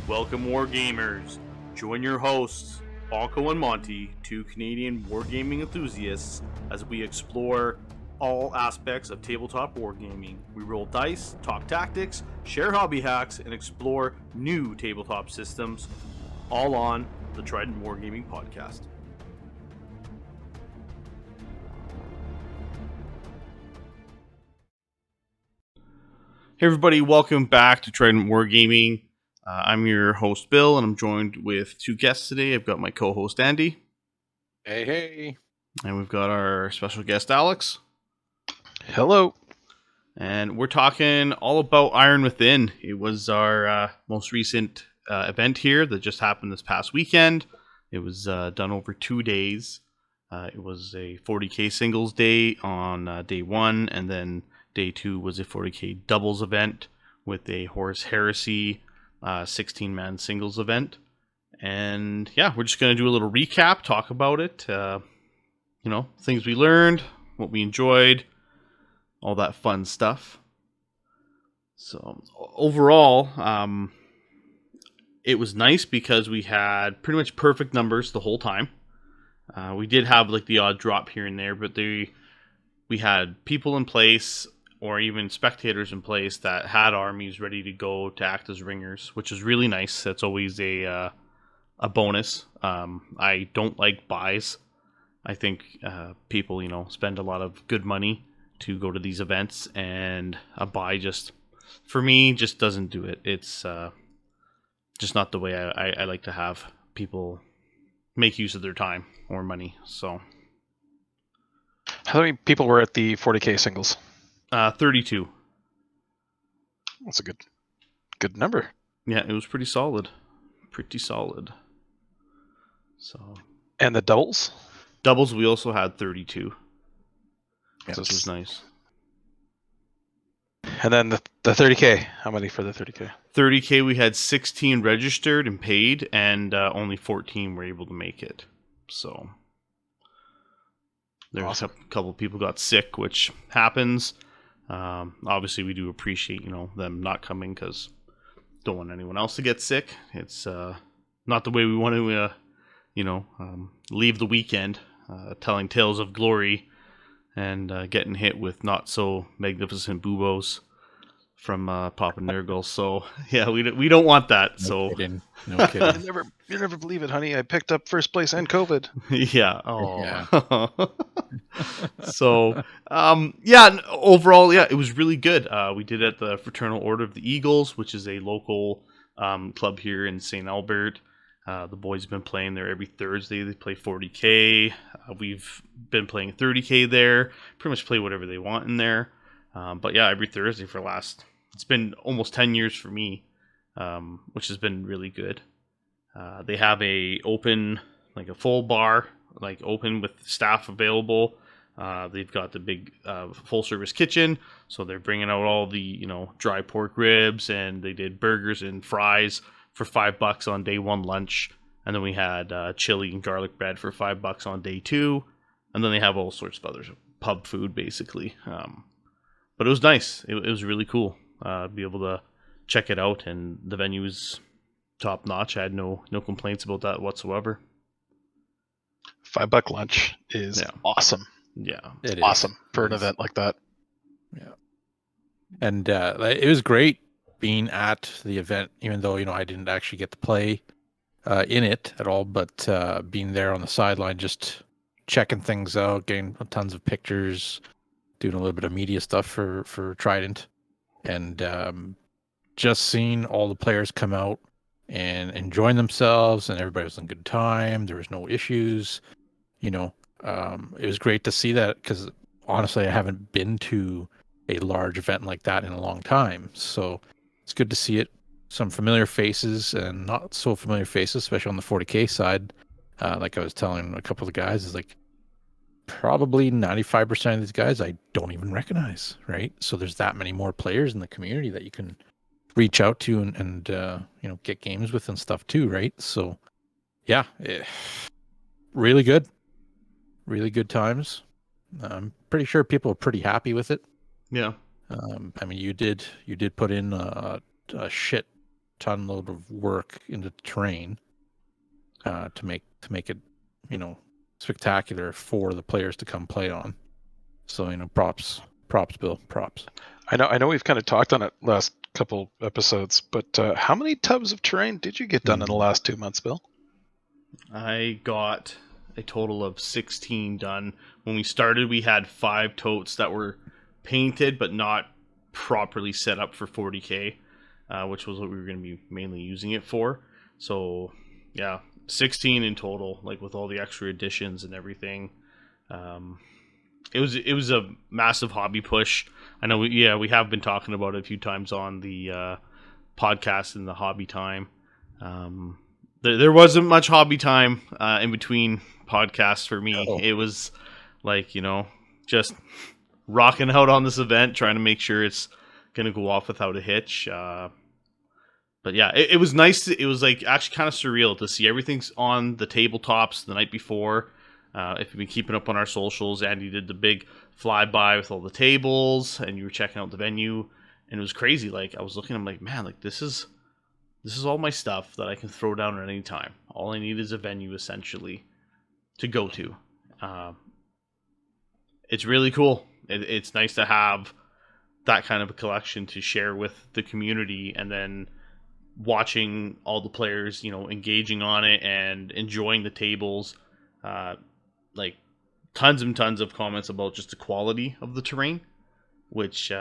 Welcome, Wargamers. Join your hosts, Balco and Monty, two Canadian wargaming enthusiasts, as we explore all aspects of tabletop wargaming. We roll dice, talk tactics, share hobby hacks, and explore new tabletop systems, all on the Trident Wargaming Podcast. Hey everybody, welcome back to Trident Wargaming. I'm your host, Bill, and I'm joined with two guests today. I've got my co-host, Andy. Hey. And we've got our special guest, Alex. Hello. And we're talking all about Iron Within. It was our most recent event here that just happened this past weekend. It was done over 2 days. It was a 40k singles day on day one, and then day two was a 40k doubles event with a Horus Heresy 16-man singles event. And yeah, we're just going to do a little recap, talk about it, things we learned, what we enjoyed, all that fun stuff. So overall, it was nice because we had pretty much perfect numbers the whole time. We did have like the odd drop here and there, but we had people in place or even spectators in place that had armies ready to go to act as ringers, which is really nice. That's always a bonus. I don't like buys. I think people, spend a lot of good money to go to these events, and a buy just, for me, just doesn't do it. It's just not the way I like to have people make use of their time or money. So, how many people were at the 40k singles? 32. That's a good number. Yeah, it was pretty solid. So. And the doubles? Doubles, we also had 32. Yeah, which was nice. And then the 30k. How many for the 30k? 30k, we had 16 registered and paid, and only 14 were able to make it. So there's awesome. A couple of people got sick, which happens. Obviously, we do appreciate them not coming because don't want anyone else to get sick. It's not the way we want to, leave the weekend telling tales of glory and getting hit with not so magnificent buboes from Papa Nurgle. So yeah, we don't want that. No kidding. You'll never believe it, honey. I picked up first place and COVID. Yeah. Oh. Yeah. So overall, it was really good. We did it at the Fraternal Order of the Eagles, which is a local club here in St. Albert. The boys have been playing there every Thursday. They play 40k. We've been playing 30k there. Pretty much play whatever they want in there. But yeah, every Thursday it's been almost 10 years for me, which has been really good. They have a full bar, open with staff available. They've got the big full service kitchen, so they're bringing out all the dry pork ribs, and they did burgers and fries for $5 on day one lunch, and then we had chili and garlic bread for $5 on day two, and then they have all sorts of other pub food basically. But it was nice. It was really cool to be able to check it out, and the venue was top notch. I had no complaints about that whatsoever. $5 lunch is awesome. Yeah, it's awesome for an event like that. Yeah, and it was great being at the event, even though I didn't actually get to play in it at all, but being there on the sideline, just checking things out, getting tons of pictures, doing a little bit of media stuff for Trident, and just seeing all the players come out and enjoying themselves, and everybody was in good time. There was no issues. It was great to see that, because honestly, I haven't been to a large event like that in a long time. So it's good to see it. Some familiar faces and not so familiar faces, especially on the 40k side. Like I was telling a couple of guys, is probably 95% of these guys I don't even recognize, right? So there's that many more players in the community that you can reach out to and get games with and stuff too, right? So yeah, really good times. I'm pretty sure people are pretty happy with it. Yeah. You did put in a shit ton load of work into the terrain to make it, spectacular for the players to come play on. So, props, Bill, props. I know we've kind of talked on it last couple episodes, but how many tubs of terrain did you get done in the last 2 months, Bill? I got a total of 16 done. When we started, we had 5 totes that were painted but not properly set up for 40k, which was what we were going to be mainly using it for. So, yeah, 16 in total, like with all the extra additions and everything. It was a massive hobby push. I know we have been talking about it a few times on the podcast in the hobby time. There wasn't much hobby time in between podcasts for me. Oh. It was like, just rocking out on this event, trying to make sure it's going to go off without a hitch. But yeah, it was nice. It was like actually kind of surreal to see everything's on the tabletops the night before. If you've been keeping up on our socials, Andy did the big flyby with all the tables, and you were checking out the venue, and it was crazy. Like I was looking, I'm like, man, like this is all my stuff that I can throw down at any time. All I need is a venue essentially to go to. It's really cool. It's nice to have that kind of a collection to share with the community, and then watching all the players, engaging on it and enjoying the tables. Like tons and tons of comments about just the quality of the terrain, which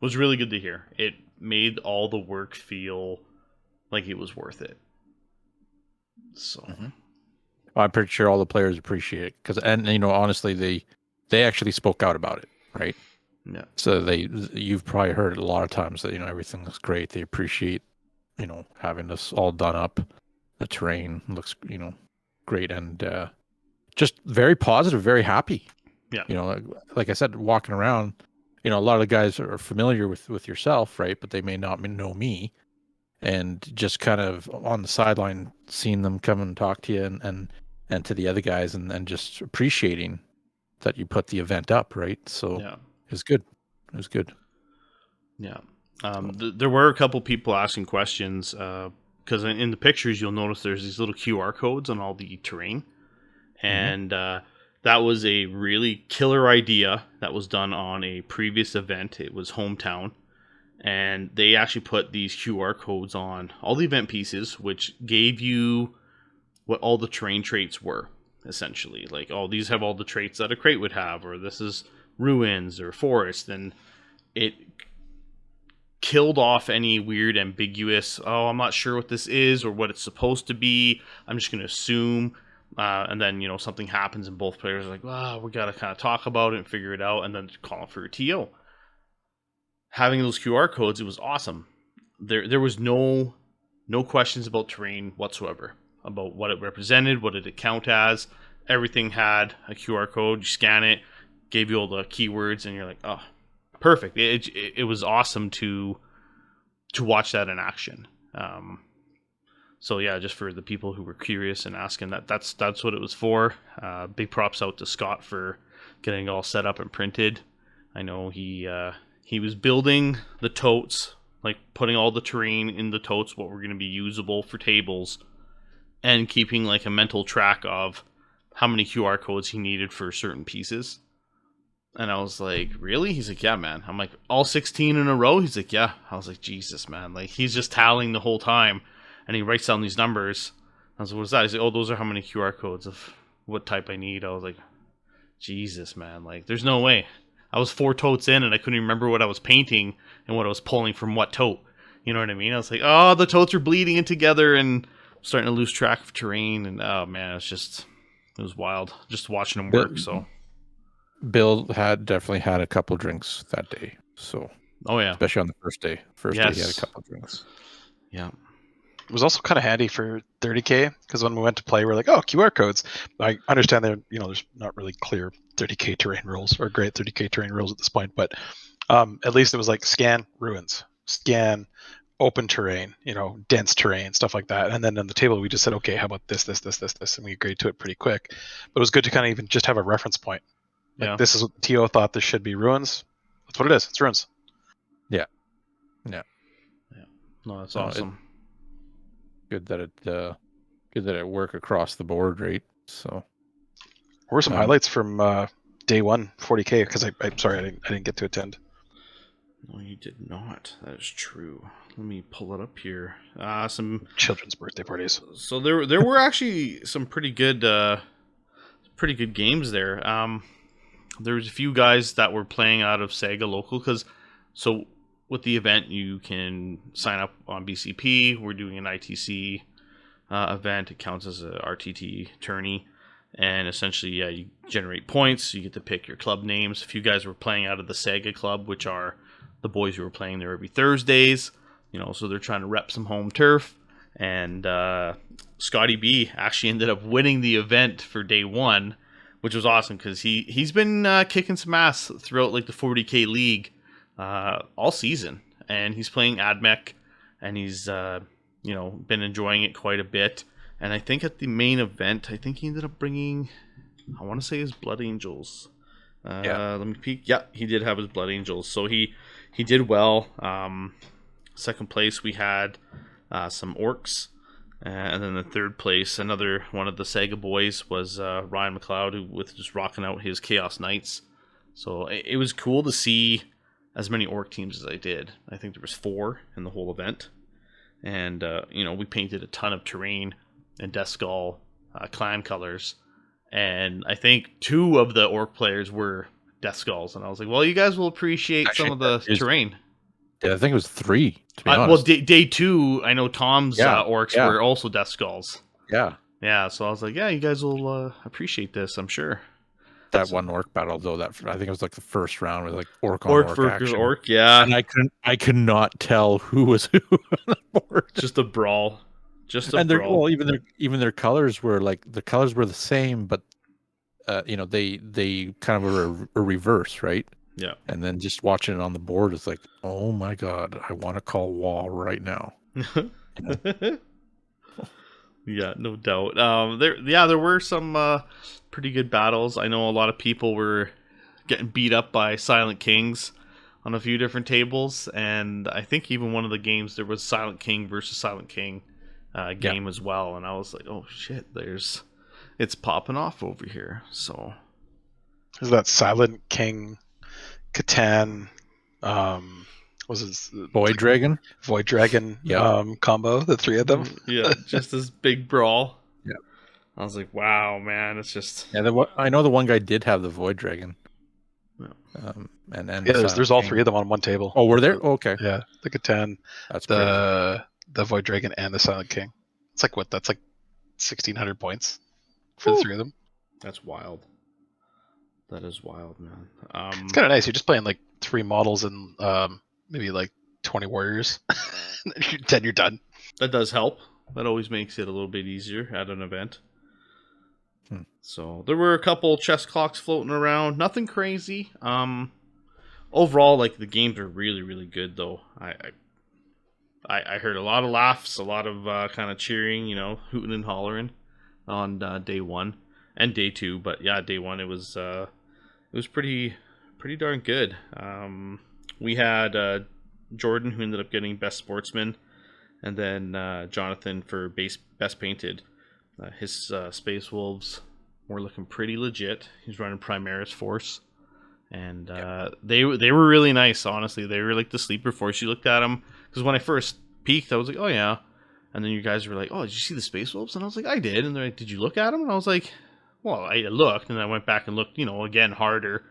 was really good to hear. It made all the work feel like it was worth it. So I'm pretty sure all the players appreciate it because, honestly, they actually spoke out about it, right? Yeah. So you've probably heard it a lot of times that everything looks great. They appreciate having this all done up. The terrain looks great, and just very positive, very happy. Yeah. Like I said, walking around, a lot of the guys are familiar with yourself, right? But they may not know me. And just kind of on the sideline, seeing them come and talk to you and to the other guys, and just appreciating that you put the event up, right? So Yeah. it was good. It was good. Yeah. There were a couple people asking questions because in the pictures you'll notice there's these little QR codes on all the terrain, and that was a really killer idea that was done on a previous event. It was Hometown. And they actually put these QR codes on all the event pieces, which gave you what all the terrain traits were, essentially. Like, oh, these have all the traits that a crate would have, or this is ruins or forest. And it killed off any weird, ambiguous, oh, I'm not sure what this is or what it's supposed to be. I'm just going to assume. And then, something happens and both players are like, wow, we got to kind of talk about it and figure it out, and then call for a TO. Having those QR codes, it was awesome. There was no questions about terrain whatsoever, about what it represented, what did it count as. Everything had a QR code. You scan it, gave you all the keywords, and you're like, oh, perfect. It was awesome to watch that in action. So yeah, just for the people who were curious and asking, that's what it was for. Big props out to Scott for getting it all set up and printed. I know he was building the totes, like putting all the terrain in the totes, what were going to be usable for tables, and keeping like a mental track of how many QR codes he needed for certain pieces. And I was like, really? He's like, yeah, man. I'm like, all 16 in a row? He's like, yeah. I was like, Jesus, man. Like, he's just tallying the whole time, and he writes down these numbers. I was like, what's that? He's like, oh, those are how many QR codes of what type I need. I was like, Jesus, man. Like, there's no way. I was 4 totes in and I couldn't even remember what I was painting and what I was pulling from what tote. You know what I mean? I was like, oh, the totes are bleeding in together and starting to lose track of terrain. And oh man, it was wild just watching them work. So Bill definitely had a couple drinks that day. So, oh yeah, especially on the first day. Day he had a couple drinks. Yeah. It was also kind of handy for 30k because when we went to play, we're like, oh, QR codes. I understand there's not really clear 30k terrain rules or great 30k terrain rules at this point, but at least it was like scan ruins, scan open terrain, dense terrain, stuff like that. And then on the table, we just said, okay, how about this, and we agreed to it pretty quick. But it was good to kind of even just have a reference point. Like this is what TO thought this should be ruins. That's what it is. It's ruins. Yeah. No, that's awesome. good that it work across the board, right? So, What were some highlights from day one 40k? Because I'm sorry, I didn't get to attend. No, you did not. That is true. Let me pull it up here. Some children's birthday parties. So there were actually some pretty good games there. There was a few guys that were playing out of Sega local so with the event you can sign up on BCP. We're doing an ITC event. It counts as a RTT tourney, and essentially, you generate points. You get to pick your club names. A few guys were playing out of the Sega Club, which are the boys who were playing there every Thursdays. So they're trying to rep some home turf. And Scotty B actually ended up winning the event for day one, which was awesome because he's been kicking some ass throughout like the 40k league all season, and he's playing AdMech, and he's been enjoying it quite a bit. And I think at the main event, I think he ended up bringing, I want to say, his Blood Angels. Let me peek. Yeah, he did have his Blood Angels, so he did well. Second place, we had some Orcs. And then the third place, another one of the Sega boys, was Ryan McLeod, who was just rocking out his Chaos Knights. So it was cool to see as many Orc teams as I did. I think there was 4 in the whole event. And, we painted a ton of terrain and Death Skull clan colors. And I think 2 of the Orc players were Death Skulls. And I was like, well, you guys will appreciate some of the terrain. Yeah, I think it was 3, to be honest. Well, day 2, I know Tom's Orcs were also Death Skulls. Yeah. Yeah, so I was like, yeah, you guys will appreciate this, I'm sure. That one Orc battle, though, I think it was like the first round was like Orc on Orc action. Orc, yeah. And I could not tell who was who on the board. Just a brawl. Brawl. Well, even their colors were the same, but they kind of were a reverse, right? Yeah. And then just watching it on the board is like, oh my god, I want to call wall right now. Yeah, no doubt. There were some pretty good battles. I know a lot of people were getting beat up by Silent Kings on a few different tables, and I think even one of the games there was Silent King versus Silent King game as well. And I was like, oh shit, it's popping off over here. So is that Silent King, Catan, was it Void Dragon combo, the 3 of them? Yeah, just this big brawl. Yeah, I was like, wow, man, it's just I know the one guy did have the Void Dragon. Yeah. And there's all 3 of them on one table. Oh, were there? Oh, okay. Yeah, the Catan, that's the Void Dragon, and the Silent King. It's like what? That's like 1,600 points for the 3 of them. That's wild. That is wild, man. It's kind of nice. You're just playing like 3 models and maybe like 20 warriors. Then you're done. That does help. That always makes it a little bit easier at an event. So there were a couple chess clocks floating around. Nothing crazy. Overall, like the games are really, really good though. I heard a lot of laughs, a lot of kind of cheering, hooting and hollering on day 1 and day 2. But yeah, day 1 it was pretty darn good. We had Jordan, who ended up getting Best Sportsman, and then Jonathan for Best Painted. His Space Wolves were looking pretty legit. He's running Primaris Force, and they were really nice. Honestly, they were like the sleeper force. You looked at them because when I first peeked, I was like, oh yeah, and then you guys were like, oh, did you see the Space Wolves? And I was like, I did. And they're like, did you look at them? And I was like, well, I looked, and I went back and looked, again harder,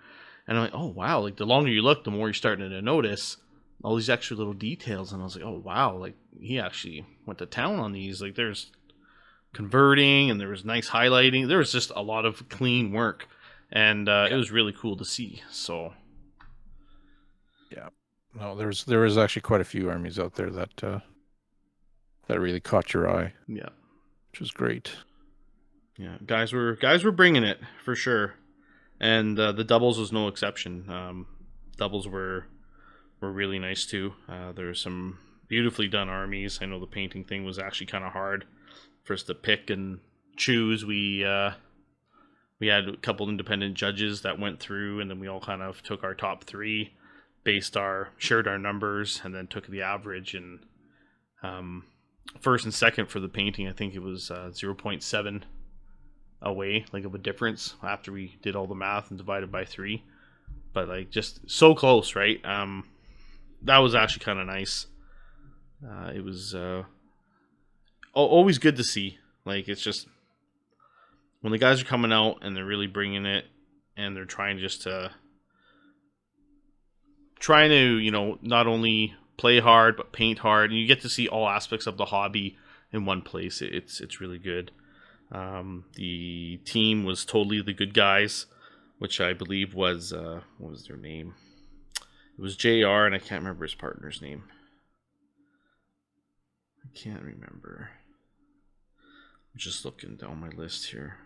and I'm like, oh wow, like the longer you look, the more you're starting to notice all these extra little details. And I was like, oh wow, like he actually went to town on these. Like there's converting, and there was nice highlighting. There was just a lot of clean work, and it was really cool to see. So yeah, no, there was actually quite a few armies out there that really caught your eye. Yeah, which was great. Yeah, guys were bringing it for sure, and the doubles was no exception. Doubles were really nice too. There's some beautifully done armies. I know the painting thing was actually kind of hard for us to pick and choose. We had a couple independent judges that went through, and then we all kind of took our top 3, shared our numbers, and then took the average. And first and second for the painting. I think it was 0.7 away, like of a difference after we did all the math and divided by 3. But like just so close, right? That was actually kind of nice. It was always good to see. Like it's just when the guys are coming out and they're really bringing it, and they're trying to not only play hard but paint hard, and you get to see all aspects of the hobby in one place. It's really good. The team was totally the good guys, which I believe was what was their name? It was JR, and I can't remember his partner's name. I can't remember. I'm just looking down my list here.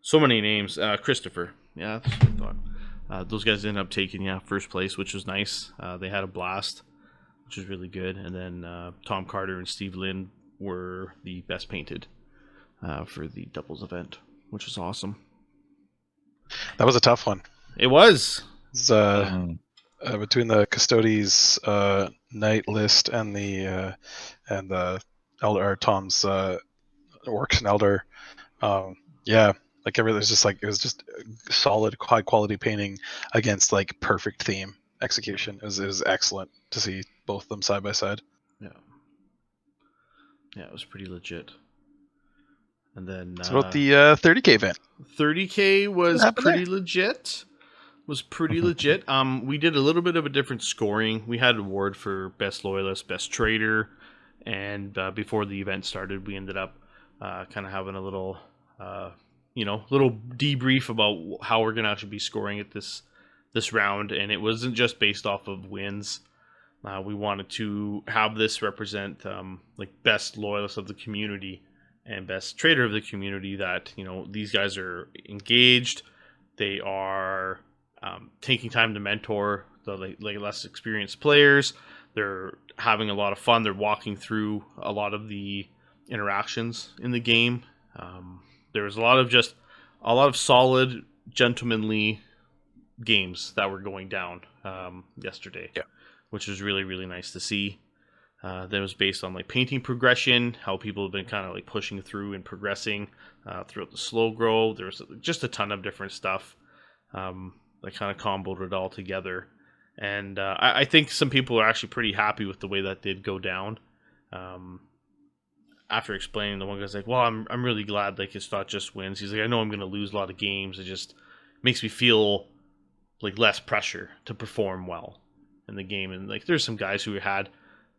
So many names. Christopher. Yeah, that's what I thought. Those guys ended up taking first place, which was nice. They had a blast, which was really good. And then Tom Carter and Steve Lynn were the best painted for the doubles event, which was awesome. That was a tough one. It was. It's, between the Custodes night list and the Elder Tom's Orcs and Elder, like everything was just like it was just solid, high quality painting against like perfect theme execution. It was excellent to see both of them side by side. Yeah, it was pretty legit. And then so about the 30K event. 30K was pretty legit. Legit. We did a little bit of a different scoring. We had an award for best loyalist, best trader, and before the event started, we ended up kind of having a little, little debrief about how we're going to actually be scoring at this round. And it wasn't just based off of wins. We wanted to have this represent like best loyalist of the community and best trader of the community. That these guys are engaged. They are taking time to mentor the like less experienced players. They're having a lot of fun. They're walking through a lot of the interactions in the game. There was a lot of solid, gentlemanly games that were going down yesterday, which was really, really nice to see. That was based on like painting progression, how people have been kind of like pushing through and progressing throughout the slow grow. There was just a ton of different stuff that kind of comboed it all together. And I think some people are actually pretty happy with the way that did go down. After explaining, the one guy's like, well, I'm really glad like it's not just wins. He's like, I know I'm going to lose a lot of games. It just makes me feel like less pressure to perform well in the game. And like there's some guys who had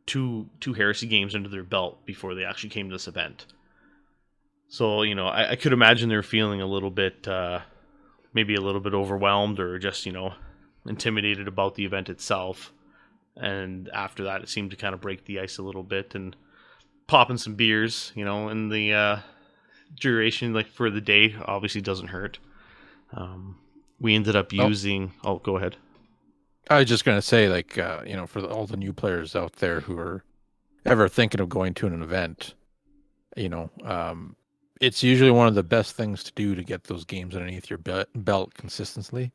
two Heresy games under their belt before they actually came to this event. So, I could imagine they're feeling a little bit, maybe a little bit overwhelmed or just, intimidated about the event itself. And after that, it seemed to kind of break the ice a little bit, and popping some beers, in the duration, like for the day, obviously doesn't hurt. We ended up using... Oh, go ahead. I was just going to say, like, for all the new players out there who are ever thinking of going to an event, it's usually one of the best things to do to get those games underneath your belt consistently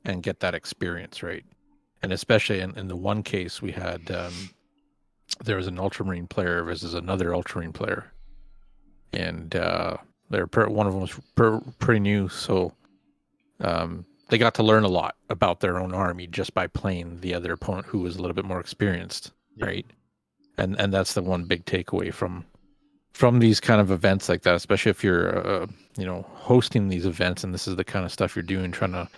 and get that experience, right? And especially in the one case we had, there was an Ultramarine player versus another Ultramarine player. And one of them was pretty new, so they got to learn a lot about their own army just by playing the other opponent who was a little bit more experienced, right? And that's the one big takeaway from these kind of events like that, especially if you're hosting these events and this is the kind of stuff you're doing, trying to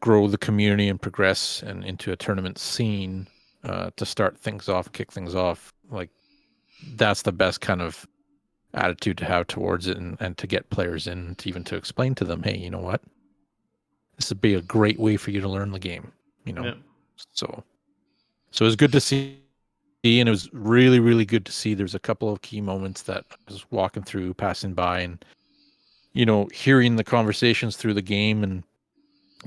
grow the community and progress and into a tournament scene to start things off, kick things off. Like that's the best kind of attitude to have towards it, and to get players in to explain to them, hey, you know what, this would be a great way for you to learn the game, So it was good to see, and it was really, really good to see. There's a couple of key moments that I was walking through, passing by, and hearing the conversations through the game, and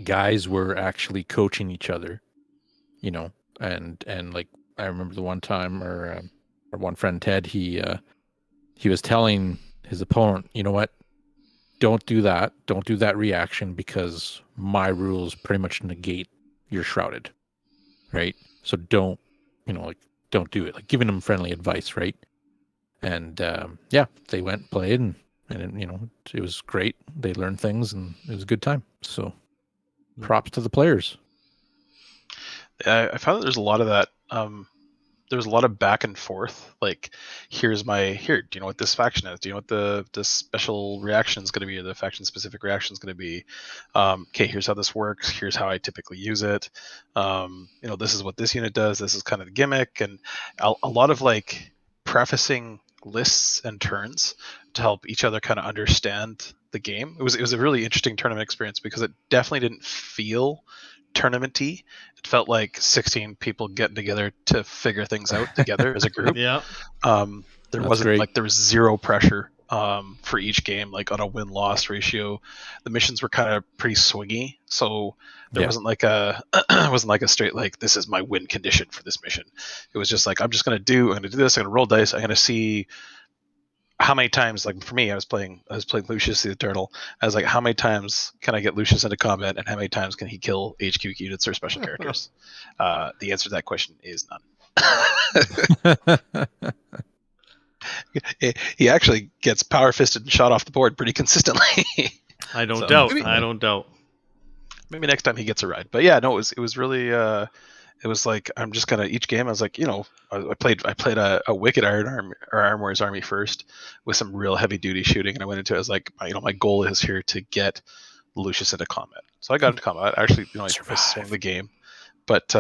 guys were actually coaching each other, and like I remember the one time, or one friend, Ted, he was telling his opponent, you know what, don't do that reaction, because my rules pretty much negate your shrouded, right? So don't don't do it. Like giving them friendly advice, right? And yeah, they went and played, and it was great. They learned things, and it was a good time. So props to the players. I found that there's a lot of that. There was a lot of back and forth. Like, do you know what this faction is? Do you know what the special reaction is going to be, or the faction specific reaction is going to be? Okay, here's how this works. Here's how I typically use it. This is what this unit does. This is kind of the gimmick, and a lot of like prefacing lists and turns to help each other kind of understand the game. It was a really interesting tournament experience because it definitely didn't feel tournament-y. It felt like 16 people getting together to figure things out together as a group. Yeah. There was zero pressure for each game, like on a win-loss ratio. The missions were kind of pretty swingy, so there wasn't like a straight like, this is my win condition for this mission. It was just like, I'm gonna do this, I'm gonna roll dice, I'm gonna see how many times, like for me, I was playing Lucius the Eternal. I was like, how many times can I get Lucius into combat, and how many times can he kill HQ units or special characters? The answer to that question is none. He actually gets power fisted and shot off the board pretty consistently. I don't doubt. Maybe next time he gets a ride. But yeah, no, it was really. It was like, I'm just gonna, each game I was like, I played a Wicked Iron Warriors army first with some real heavy duty shooting, and I went into it as like, my goal is here to get Lucius into combat. So I got into combat. Actually, I swung the game, but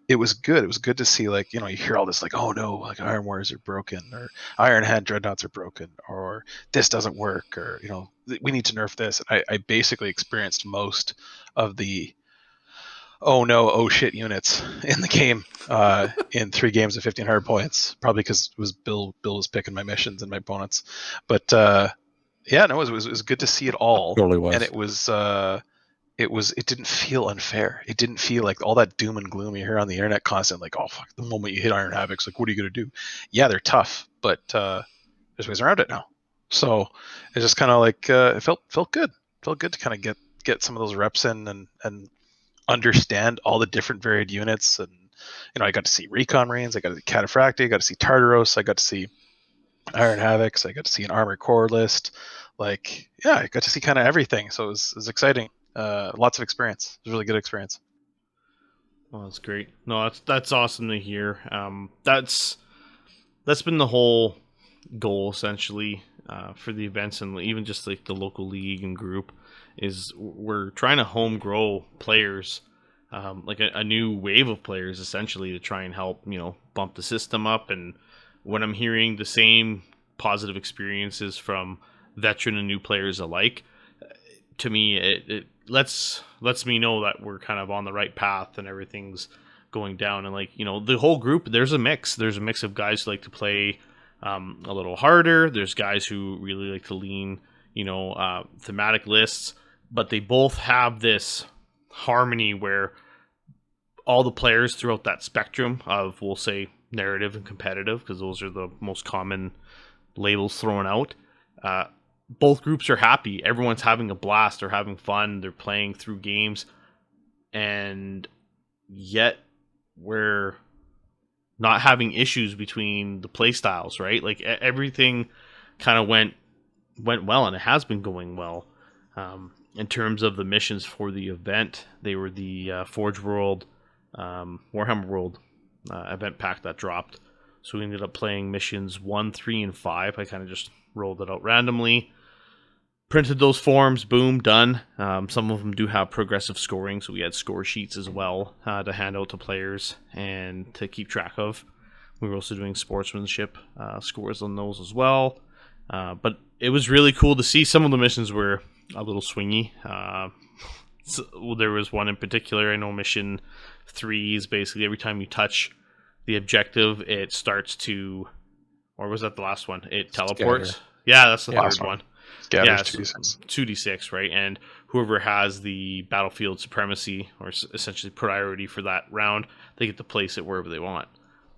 it was good. It was good to see, like, you hear all this like, oh no, like Iron Warriors are broken, or Iron Hand Dreadnoughts are broken, or this doesn't work, or we need to nerf this. And I basically experienced most of the oh no, oh shit units in the game in 3 games of 1,500 points, probably because it was Bill was picking my missions and my opponents. But yeah, no, it was good to see it all. It totally was. And it didn't feel unfair. It didn't feel like all that doom and gloom you hear on the internet constantly, like, oh fuck, the moment you hit Iron Havocs, like, what are you gonna do? Yeah, they're tough, but there's ways around it now. So it just kind of like it felt good. Felt good to kind of get some of those reps in and understand all the different varied units. And I got to see Recon Marines, I got to see Cataphracti, I got to see Tartaros, I got to see Iron Havocs, I got to see an Armored Core list. Like, yeah, I got to see kind of everything. So it was exciting. Lots of experience. It was a really good experience. Well, that's great. No, that's awesome to hear. That's been the whole goal essentially for the events, and even just like the local league and group, is we're trying to home grow players, like a new wave of players essentially, to try and help bump the system up. And when I'm hearing the same positive experiences from veteran and new players alike, to me it lets me know that we're kind of on the right path and everything's going down. And like, the whole group, there's a mix of guys who like to play a little harder. There's guys who really like to lean thematic lists, but they both have this harmony where all the players throughout that spectrum of, we'll say, narrative and competitive, because those are the most common labels thrown out, both groups are happy. Everyone's having a blast. They're having fun. They're playing through games, and yet we're not having issues between the play styles, right? Like everything kind of went well, and it has been going well. In terms of the missions for the event, they were the Forge World, Warhammer World event pack that dropped. So we ended up playing missions 1, 3, and 5. I kind of just rolled it out randomly. Printed those forms, boom, done. Some of them do have progressive scoring, so we had score sheets as well to hand out to players and to keep track of. We were also doing sportsmanship scores on those as well. But it was really cool to see. Some of the missions were a little swingy. So there was one in particular, I know mission 3 is basically every time you touch the objective, it starts to, or was that the last one? It teleports. Scatter. Yeah, that's the third one. Scatters 2d6, right? And whoever has the battlefield supremacy, or essentially priority for that round, they get to place it wherever they want.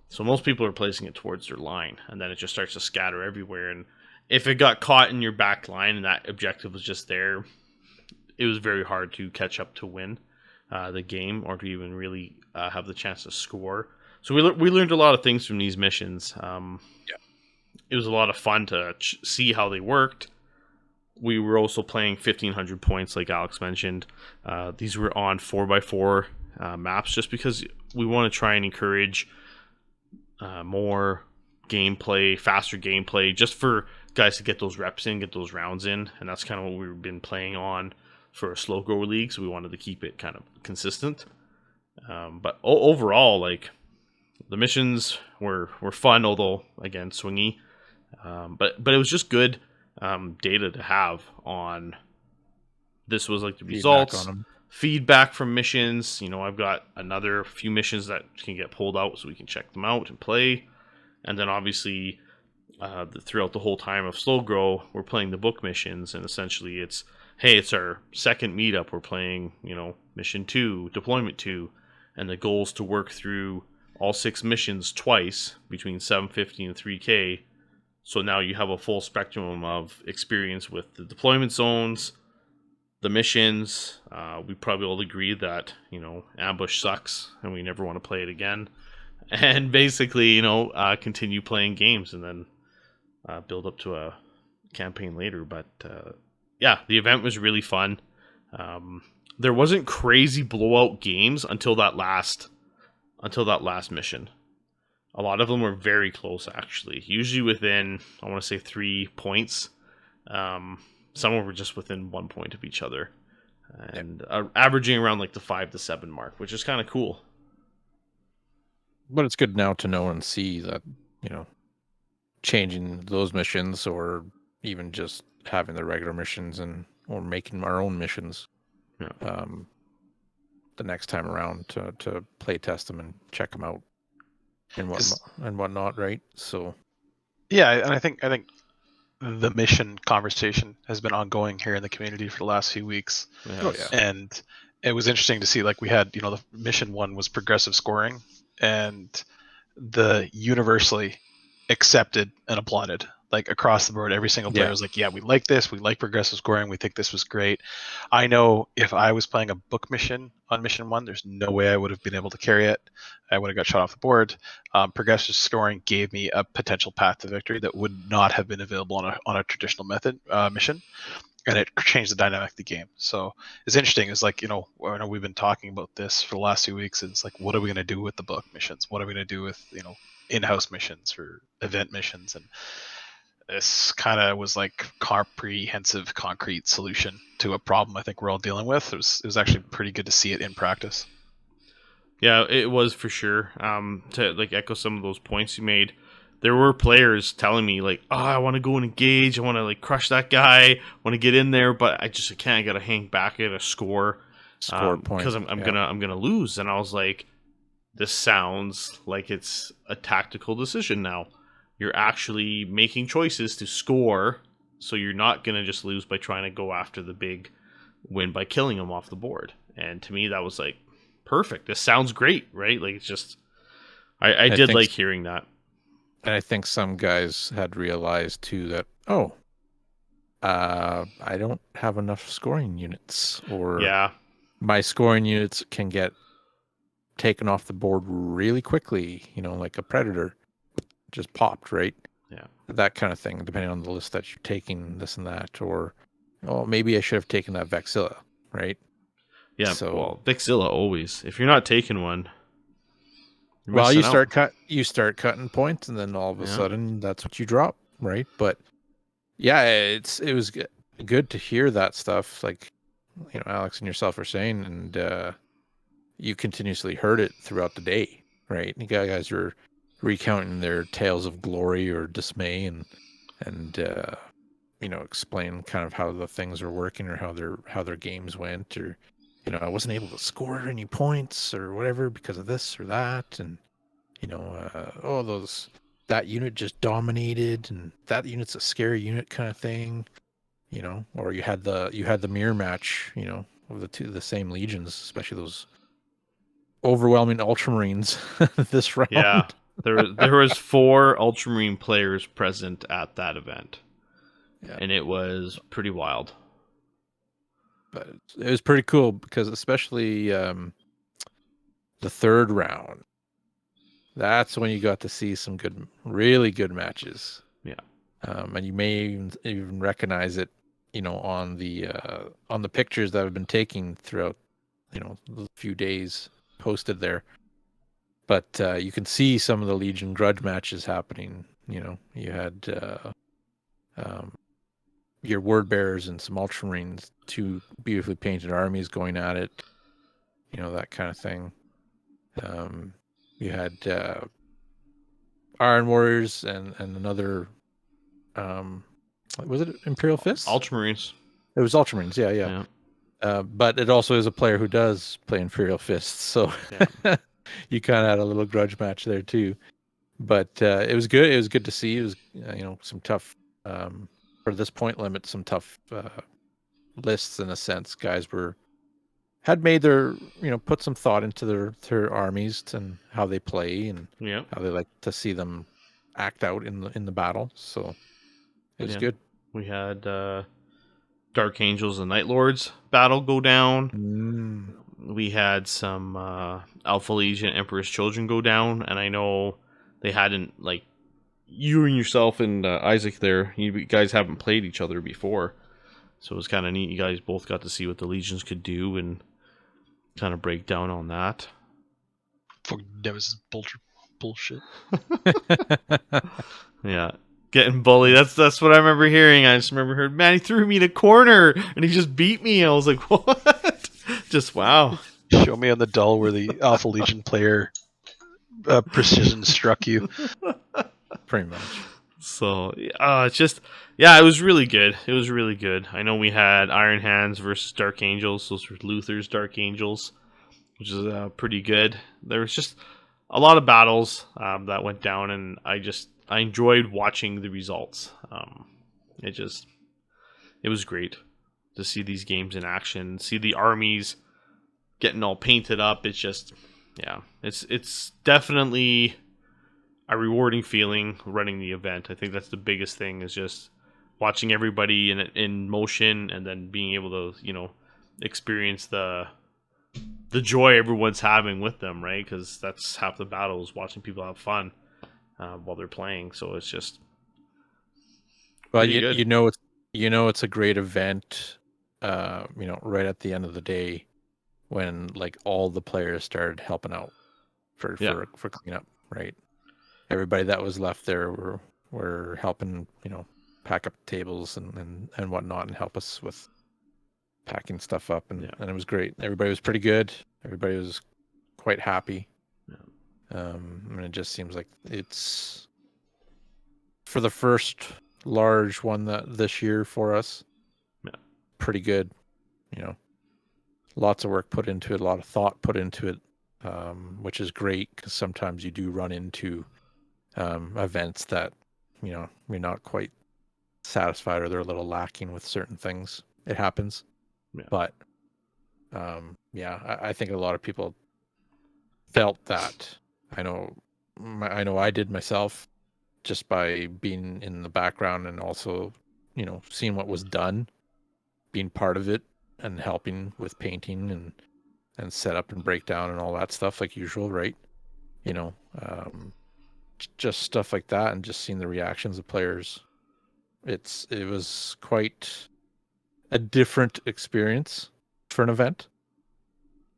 So most people are placing it towards their line, and then it just starts to scatter everywhere. And if it got caught in your back line and that objective was just there, it was very hard to catch up to win the game, or to even really have the chance to score. So we learned a lot of things from these missions. Yeah. It was a lot of fun to see how they worked. We were also playing 1,500 points, like Alex mentioned. These were on 4x4 maps, just because we want to try and encourage more gameplay, faster gameplay, just for guys to get those reps in, get those rounds in, and that's kind of what we've been playing on for a slow grower league. So we wanted to keep it kind of consistent. But overall, like, the missions were fun, although again swingy. But it was just good data to have on. This was like the results, feedback from missions. You know, I've got another few missions that can get pulled out, so we can check them out and play. And then obviously, throughout the whole time of Slow Grow, we're playing the book missions, and essentially it's our second meetup. We're playing, you know, mission 2, deployment 2, and the goal is to work through all 6 missions twice between 750 and 3K. So now you have a full spectrum of experience with the deployment zones, the missions. We probably all agree that, you know, ambush sucks and we never want to play it again. And basically, you know, continue playing games and then build up to a campaign later. But yeah, the event was really fun. There wasn't crazy blowout games until that last mission. A lot of them were very close, actually. Usually within, I want to say, 3 points. Some were just within 1 point of each other, and averaging around like the 5 to 7 mark, which is kind of cool. But it's good now to know and see that, you know, changing those missions, or even just having the regular missions, or making our own missions. Yeah. The next time around to play test them and check them out and whatnot, right? So yeah, and I think the mission conversation has been ongoing here in the community for the last few weeks. Yes. Oh, yeah. And it was interesting to see, like, we had, you know, the mission 1 was progressive scoring, and the universally accepted and applauded, like, across the board. Every single player was like, yeah, we like this, we like progressive scoring, we think this was great. I know if I was playing a book mission on mission 1, there's no way I would have been able to carry it. I would have got shot off the board. Progressive scoring gave me a potential path to victory that would not have been available on a traditional method mission, and it changed the dynamic of the game. So it's interesting. It's like, you know, I know we've been talking about this for the last few weeks. It's like, what are we going to do with the book missions? What are we going to do with, you know, in-house missions or event missions? And this kind of was like comprehensive, concrete solution to a problem I think we're all dealing with. It was actually pretty good to see it in practice. Yeah, it was for sure. To like echo some of those points you made, there were players telling me like, "Oh, I want to go and engage. I want to like crush that guy. I want to get in there, but I can't. I gotta hang back at a score point because I'm gonna lose." And I was like, "This sounds like it's a tactical decision now. You're actually making choices to score, so you're not gonna just lose by trying to go after the big win by killing him off the board." And to me, that was like perfect. This sounds great, right? Like, it's just, I did like hearing that. And I think some guys had realized too that, I don't have enough scoring units, or my scoring units can get taken off the board really quickly, you know, like a predator just popped, right? Yeah. That kind of thing, depending on the list that you're taking, this and that, or, oh, maybe I should have taken that Vexilla, right? Yeah, so, well, Vexilla always. If you're not taking one, well, you start cutting points, and then all of a sudden that's what you drop, right? But yeah, it was good to hear that stuff, like, you know, Alex and yourself are saying, and you continuously heard it throughout the day, right? You guys were recounting their tales of glory or dismay, and you know, explain kind of how the things are working, or how their games went, or, you know, I wasn't able to score any points or whatever because of this or that, and, you know, that unit just dominated, and that unit's a scary unit kind of thing, you know. Or you had the mirror match, you know, of the same legions, especially those overwhelming Ultramarines this round. Yeah, there was 4 Ultramarine players present at that event, and it was pretty wild. But it was pretty cool because, especially the third round, that's when you got to see some really good matches. Yeah. And you may even recognize it, on the pictures that have been taken throughout, the few days posted there. But you can see some of the Legion grudge matches happening. You had your word bearers and some Ultramarines, two beautifully painted armies going at it. That kind of thing. You had Iron Warriors and another. Was it Imperial Fists? Ultramarines. It was Ultramarines. Yeah. But it also is a player who does play Imperial Fists, so you kind of had a little grudge match there too. But it was good. It was good to see. It was some tough for this point limit, some tough lists in a sense. Guys had made their put some thought into their armies and how they play and how they like to see them act out in the battle. So it was good. We had Dark Angels and Night Lords battle go down. We had some Alpha Legion Emperor's Children go down, and I know they hadn't, like, you and yourself and Isaac there, you guys haven't played each other before, so it was kind of neat. You guys both got to see what the Legions could do and kind of break down on that. That was bullshit. Yeah. Getting bullied. That's what I remember hearing. I just remember hearing, man, he threw me in a corner and he just beat me. I was like, what? Just wow. Show me on the dull where the Alpha Legion player precision struck you. Pretty much. So it's just, it was really good. It was really good. I know we had Iron Hands versus Dark Angels. Those were Luther's Dark Angels, which is pretty good. There was just a lot of battles that went down, and I enjoyed watching the results. It was great to see these games in action, see the armies getting all painted up. It's just, it's definitely a rewarding feeling running the event. I think that's the biggest thing, is just watching everybody in motion and then being able to, experience the joy everyone's having with them, right? Because that's half the battle, is watching people have fun while they're playing. So it's just, well, it's a great event. Right at the end of the day, when like all the players started helping out for cleanup, right? Everybody that was left there were helping, pack up tables and whatnot, and help us with packing stuff up, and it was great. Everybody was pretty good. Everybody was quite happy. And it just seems like it's, for the first large one this year for us, pretty good. Lots of work put into it, a lot of thought put into it, which is great, because sometimes you do run into events that you're not quite satisfied, or they're a little lacking with certain things. It happens. But I think a lot of people felt that. I know I did myself, just by being in the background and also seeing what was done, being part of it and helping with painting and set up and breakdown and all that stuff, like usual, right? Just stuff like that, and just seeing the reactions of players. It was quite a different experience for an event,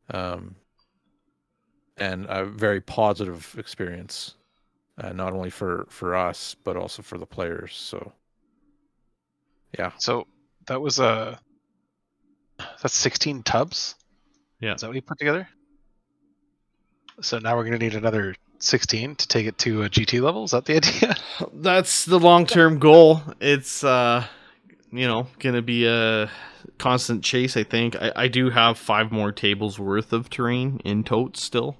and a very positive experience, not only for us but also for the players. So so that was that's 16 tubs. Is that what you put together? So now we're going to need another 16 to take it to a GT level. Is that the idea? That's the long-term goal. It's gonna be a constant chase. I think I do have 5 more tables worth of terrain in totes still,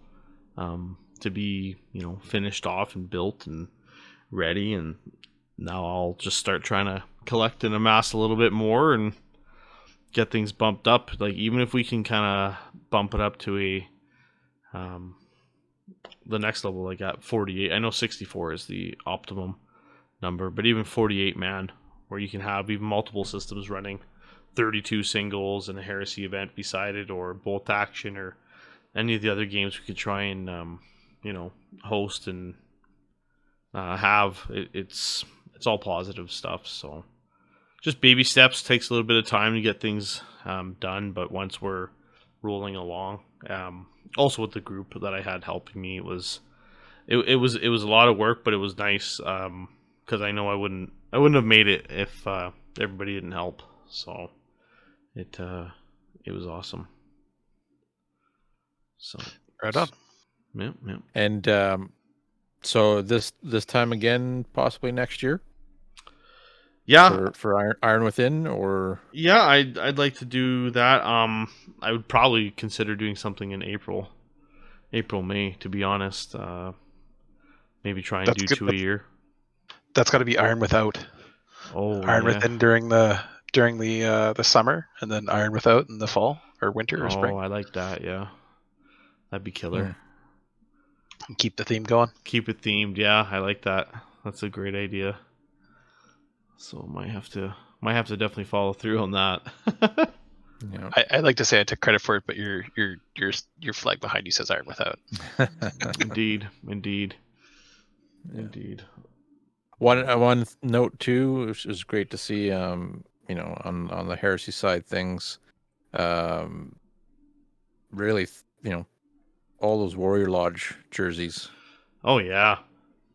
to be finished off and built and ready, and now I'll just start trying to collect and amass a little bit more and get things bumped up. Like, even if we can kind of bump it up to a the next level, like at 48. I know 64 is the optimum number, but even 48 man, where you can have even multiple systems running, 32 singles and a Heresy event beside it, or bolt action, or any of the other games we could try and host and have. It's all positive stuff. So just baby steps. Takes a little bit of time to get things done, but once we're rolling along, also with the group that I had helping me, it was a lot of work, but it was nice because I know I wouldn't have made it if everybody didn't help. So it was awesome. So Right on. Yeah. And so this time again, possibly next year. Yeah. For Iron Within, or yeah, I'd like to do that. I would probably consider doing something in April, May. To be honest, maybe try and That's do good. 2 a year. That's got to be Iron Without. Oh, Iron yeah. Within during the summer, and then Iron Without in the fall or winter or spring. Oh, I like that. Yeah, that'd be killer. And keep the theme going. Keep it themed. Yeah, I like that. That's a great idea. So might have to definitely follow through on that. Yeah. I like to say I took credit for it, but your flag behind you says Iron Without. Indeed. One note too, which is great to see. On the Heresy side things, really, all those Warrior Lodge jerseys. Oh yeah,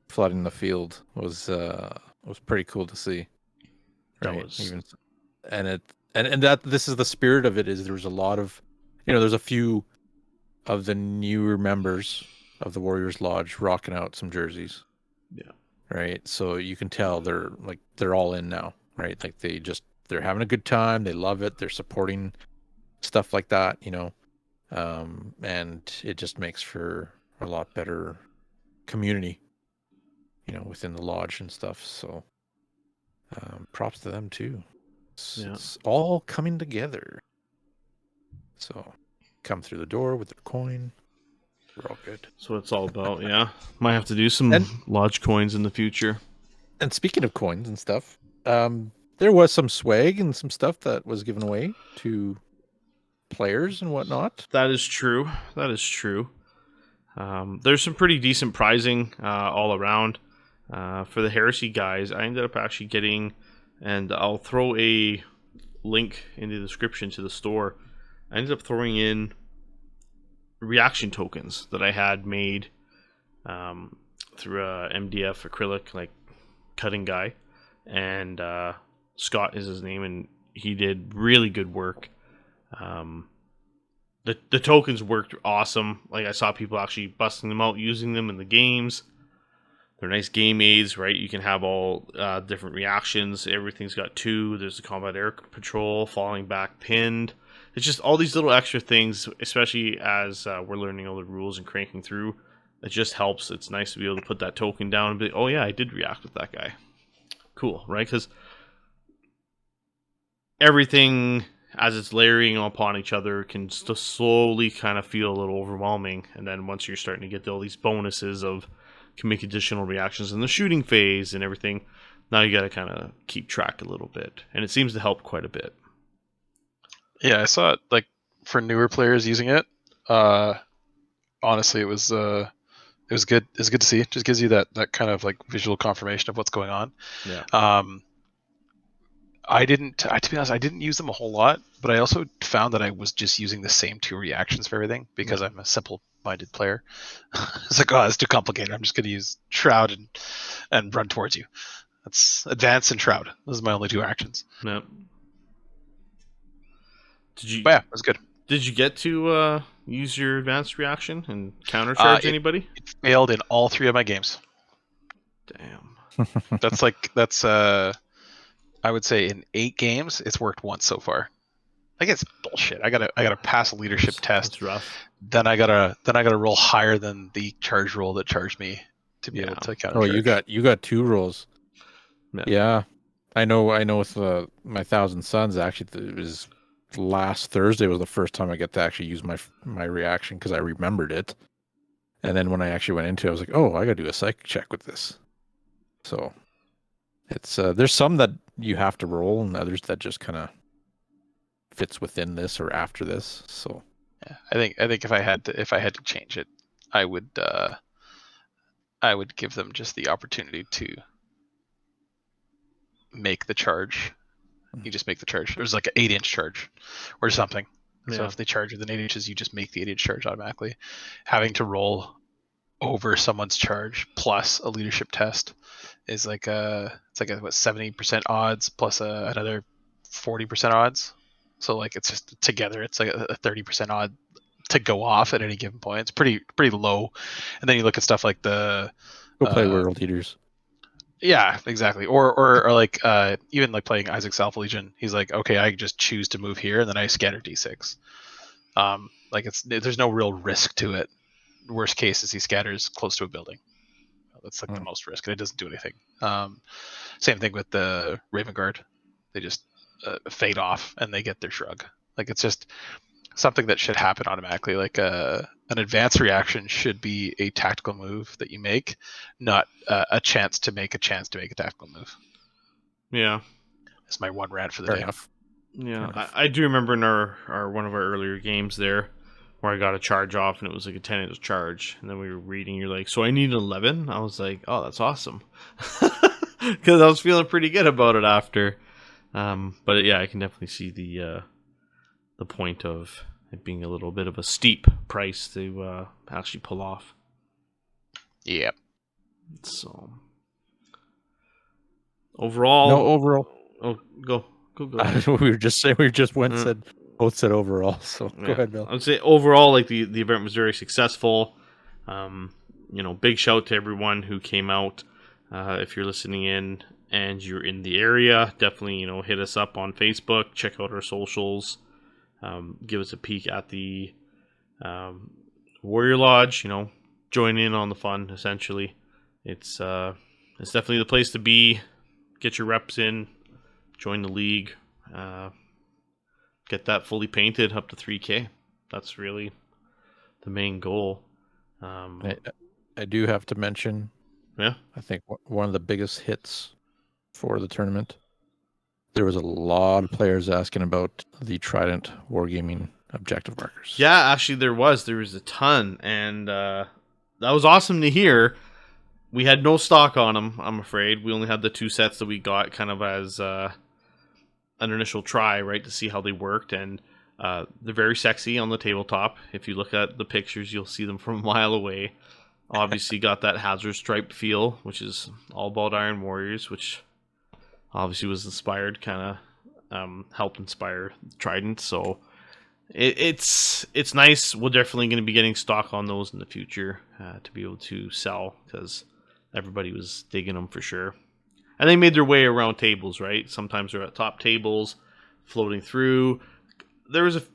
flooding the field was pretty cool to see. That right? was Even, and that this is the spirit of it. Is there's a lot of, there's a few of the newer members of the Warriors Lodge rocking out some jerseys. Yeah. Right. So you can tell they're all in now. Right. Like they're having a good time. They love it. They're supporting stuff like that. And it just makes for a lot better community. Within the lodge and stuff. So props to them too. It's all coming together. So come through the door with their coin. We're all good. That's what it's all about. Yeah. Might have to do some lodge coins in the future. And speaking of coins and stuff, there was some swag and some stuff that was given away to players and whatnot. That is true. There's some pretty decent pricing all around. For the Heresy guys, I ended up actually getting, and I'll throw a link in the description to the store. I ended up throwing in reaction tokens that I had made through a MDF acrylic like cutting guy, and Scott is his name, and he did really good work. The tokens worked awesome. Like I saw people actually busting them out, using them in the games. They're nice game aids, right? You can have all different reactions. Everything's got 2. There's the combat air patrol, falling back, pinned. It's just all these little extra things, especially as we're learning all the rules and cranking through. It just helps. It's nice to be able to put that token down and be, oh yeah, I did react with that guy. Cool, right? Because everything, as it's layering upon each other, can slowly kind of feel a little overwhelming. And then once you're starting to get all these bonuses of can make additional reactions in the shooting phase and everything, now you got to kind of keep track a little bit, and it seems to help quite a bit. Yeah, I saw it like for newer players using it. Honestly, it was good. It's good to see. It just gives you that kind of like visual confirmation of what's going on. Yeah. To be honest, I didn't use them a whole lot, but I also found that I was just using the same 2 reactions for everything because I'm a simple-minded player. It's like, oh, it's too complicated. I'm just going to use Shroud and run towards you. That's Advance and Shroud. Those are my only 2 actions. Yep. But yeah, it was good. Did you get to use your advanced reaction and countercharge anybody? It failed in all 3 of my games. Damn. That's I would say in 8 games, it's worked once so far. Like it's bullshit. I gotta pass a leadership test. That's rough. Then I gotta roll higher than the charge roll that charged me to be able to counter. Oh, you got 2 rolls. Yeah. I know. With my 1,000 Suns, actually, it was last Thursday was the first time I get to actually use my reaction because I remembered it. And then when I actually went into it, I was like, oh, I got to do a psychic check with this. So it's there's some that you have to roll, and others that just kind of fits within this or after this. So yeah, I think if I had to change it, I would I would give them just the opportunity to make the charge. You just make the charge. There's like an 8-inch charge or something. So Yeah. if they charge within 8 inches, you just make the 8-inch charge automatically. Having to roll over someone's charge plus a leadership test is like it's like a 70% odds plus another 40% odds. So like it's just together it's like a 30% odd to go off at any given point. It's pretty low. And then you look at stuff like the Go play World Eaters. yeah, exactly. Or like even like playing Isaac's Alpha Legion, he's like, okay, I just choose to move here and then I scatter D6. Like there's no real risk to it. Worst case is he scatters close to a building. That's like the most risk, and it doesn't do anything. Same thing with the Raven Guard; they just fade off and they get their shrug. Like it's just something that should happen automatically. Like an advance reaction should be a tactical move that you make, not a chance to make a tactical move. Yeah, that's my one rant for the Fair day. enough. Yeah, I do remember in our one of our earlier games there, where I got a charge off and it was like a 10-inch charge, and then we were reading. You're like, so I need an 11. I was like, oh, that's awesome, because I was feeling pretty good about it after. But yeah, I can definitely see the point of it being a little bit of a steep price to actually pull off. Yep. So overall, No, overall. Oh, go. we both said overall. So go ahead, Bill. I would say overall, like the event was very successful. Big shout to everyone who came out. If you're listening in and you're in the area, definitely hit us up on Facebook. Check out our socials. Give us a peek at the Warrior Lodge. Join in on the fun. Essentially, it's definitely the place to be. Get your reps in. Join the league. Get that fully painted up to 3K. That's really the main goal. I do have to mention, yeah, I think one of the biggest hits for the tournament, there was a lot of players asking about the Trident Wargaming objective markers. Yeah, actually there was a ton, and that was awesome to hear. We had no stock on them, I'm afraid. We only had the 2 sets that we got kind of as an initial try, right, to see how they worked, and they're very sexy on the tabletop. If you look at the pictures, you'll see them from a mile away. Obviously got that Hazard Stripe feel, which is all about Iron Warriors, which obviously was inspired, kind of helped inspire Trident, so it's nice. We're definitely going to be getting stock on those in the future to be able to sell, because everybody was digging them for sure. And they made their way around tables, right? Sometimes they're at top tables, floating through.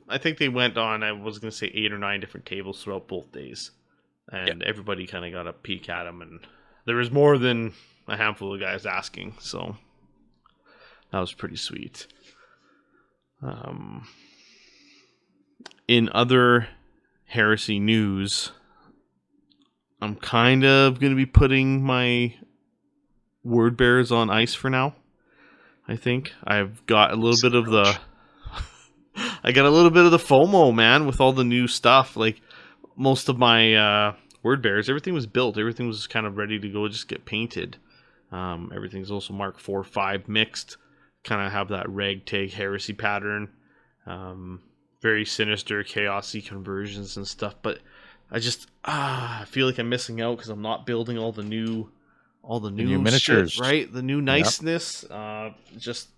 I think they went on, I was going to say 8 or 9 different tables throughout both days. And everybody kind of got a peek at them. And there was more than a handful of guys asking. So that was pretty sweet. In other Heresy news, I'm kind of going to be putting my word bearers on ice for now. I think I've got a little bit of the FOMO, man, with all the new stuff. Like most of my word bearers, everything was built, everything was kind of ready to go, just get painted. Everything's also Mark 4, 5 mixed, kind of have that ragtag heresy pattern. Very sinister, chaosy conversions and stuff. But I just I feel like I'm missing out because I'm not building all the new miniatures, shit, right? The new niceness, just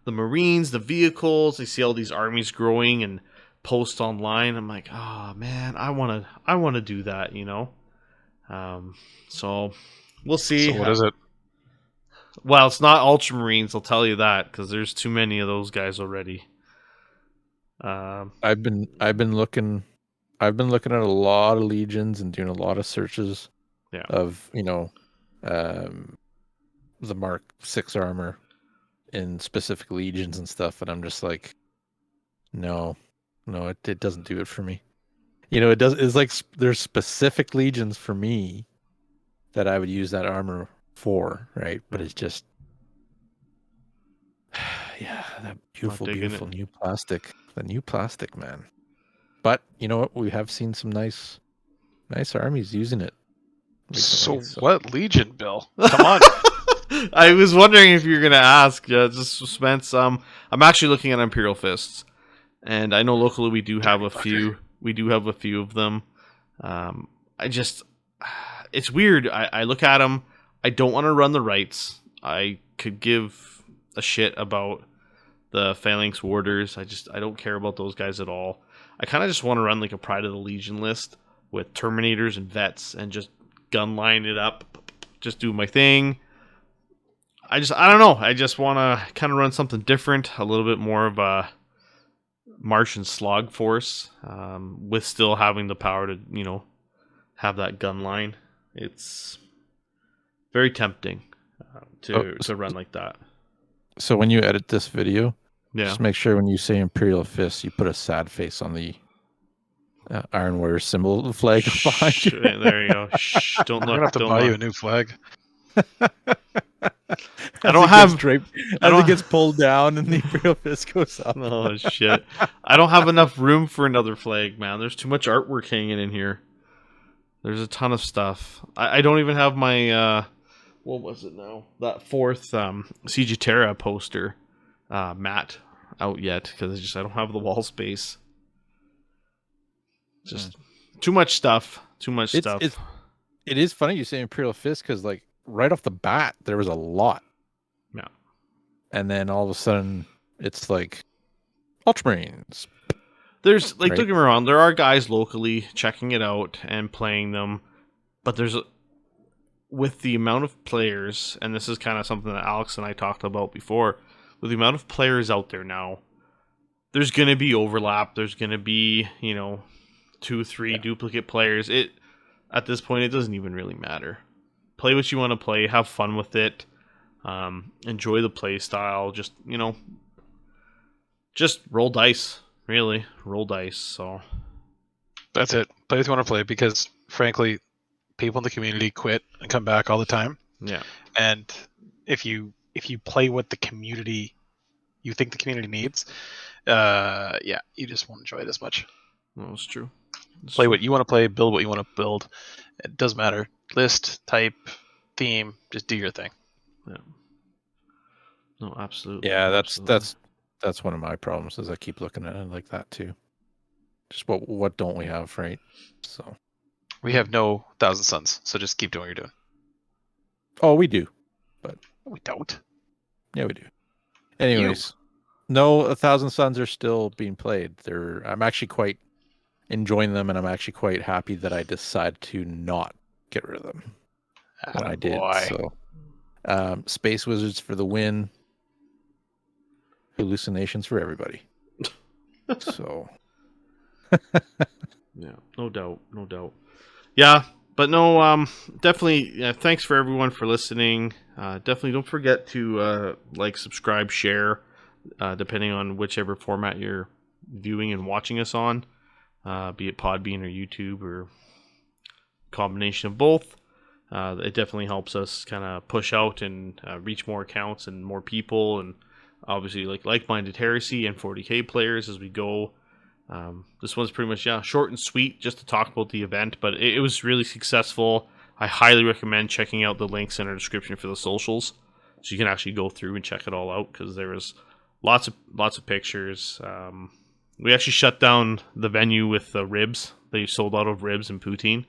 the Marines, the vehicles. I see all these armies growing and post online. I'm like, man, I want to do that, So we'll see. So what is it? Well, it's not Ultramarines, I'll tell you that, because there's too many of those guys already. I've been looking at a lot of legions and doing a lot of searches of the Mark 6 armor in specific legions and stuff, and I'm just like, no, it doesn't do it for me. It does. It's like there's specific legions for me that I would use that armor for, right? But it's just, that beautiful new plastic. The new plastic, man. But you know what? We have seen some nice armies using it. So recently, what Legion, Bill? Come on. I was wondering if you're gonna ask. Just suspense. I'm actually looking at Imperial Fists, and I know locally we do have a few. We do have a few of them. I just, it's weird. I look at them. I don't want to run the rights. I could give a shit about the Phalanx Warders. I don't care about those guys at all. I kind of just want to run like a Pride of the Legion list with Terminators and Vets and just gun line it up. Just do my thing. I don't know. I just want to kind of run something different, a little bit more of a Martian slog force, with still having the power to, have that gun line. It's very tempting to run like that. So when you edit this video, Yeah. just make sure when you say Imperial Fist, you put a sad face on the Iron Warrior symbol flag behind you. There you go. Shh, don't I'm look. gonna have to don't buy look. you a new flag. I don't have. As it gets pulled down and the Imperial Fist goes up. Oh shit! I don't have enough room for another flag, man. There's too much artwork hanging in here. There's a ton of stuff. I don't even have my what was it now? That fourth Siege of Terra poster mat out yet because I don't have the wall space. Just too much stuff. Too much stuff. It is funny you say Imperial Fist because like right off the bat there was a lot. Yeah. And then all of a sudden it's like Ultramarines. There's like, right? don't get me wrong, there are guys locally checking it out and playing them, but with the amount of players, and this is kind of something that Alex and I talked about before, with the amount of players out there now, there's going to be overlap. There's going to be, 2-3 duplicate players. At this point, it doesn't even really matter. Play what you want to play. Have fun with it. Enjoy the play style. Just, just roll dice. Really, roll dice. So That's it. Play what you want to play because, frankly, people in the community quit and come back all the time. yeah, And if you play what you think the community needs, you just won't enjoy it as much. that's true. Play what you want to play, build what you want to build. It doesn't matter. List, type, theme, just do your thing. Yeah. No, absolutely. Yeah, absolutely. that's one of my problems is I keep looking at it like that too. Just what don't we have, right? So We have no Thousand Suns, so just keep doing what you're doing. oh, we do. We don't. Yeah, we do. Anyways, no, 1,000 Suns are still being played. I'm actually quite enjoying them, and I'm actually quite happy that I decided to not get rid of them when I did. So, Space Wizards for the win. Hallucinations for everybody. So, yeah, no doubt. Yeah, but no, definitely. Yeah, thanks for everyone for listening. Definitely don't forget to subscribe, share, depending on whichever format you're viewing and watching us on, be it Podbean or YouTube or combination of both. It definitely helps us kind of push out and reach more accounts and more people, and obviously like-minded Heresy and 40k players as we go. This one's pretty much short and sweet, just to talk about the event, but it was really successful. I highly recommend checking out the links in our description for the socials, so you can actually go through and check it all out because there was lots of pictures. We actually shut down the venue with ribs. They sold out of ribs and poutine,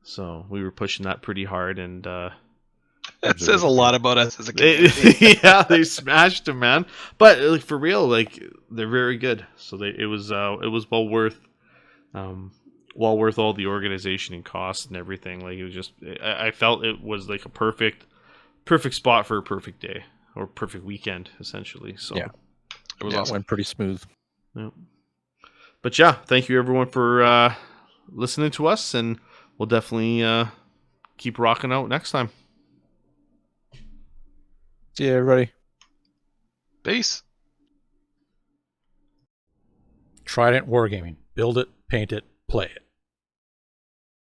so we were pushing that pretty hard. And that says a lot about us as a community. yeah, they smashed them, man. But for real, they're very good. So it was well worth all the organization and cost and everything. Like, it was just, I felt it was like a perfect spot for a perfect day or perfect weekend, essentially. So yeah, it was awesome. It went pretty smooth. Yeah. But thank you everyone for listening to us, and we'll definitely keep rocking out next time. See you, everybody. Peace. Trident Wargaming. Build it, paint it, play it.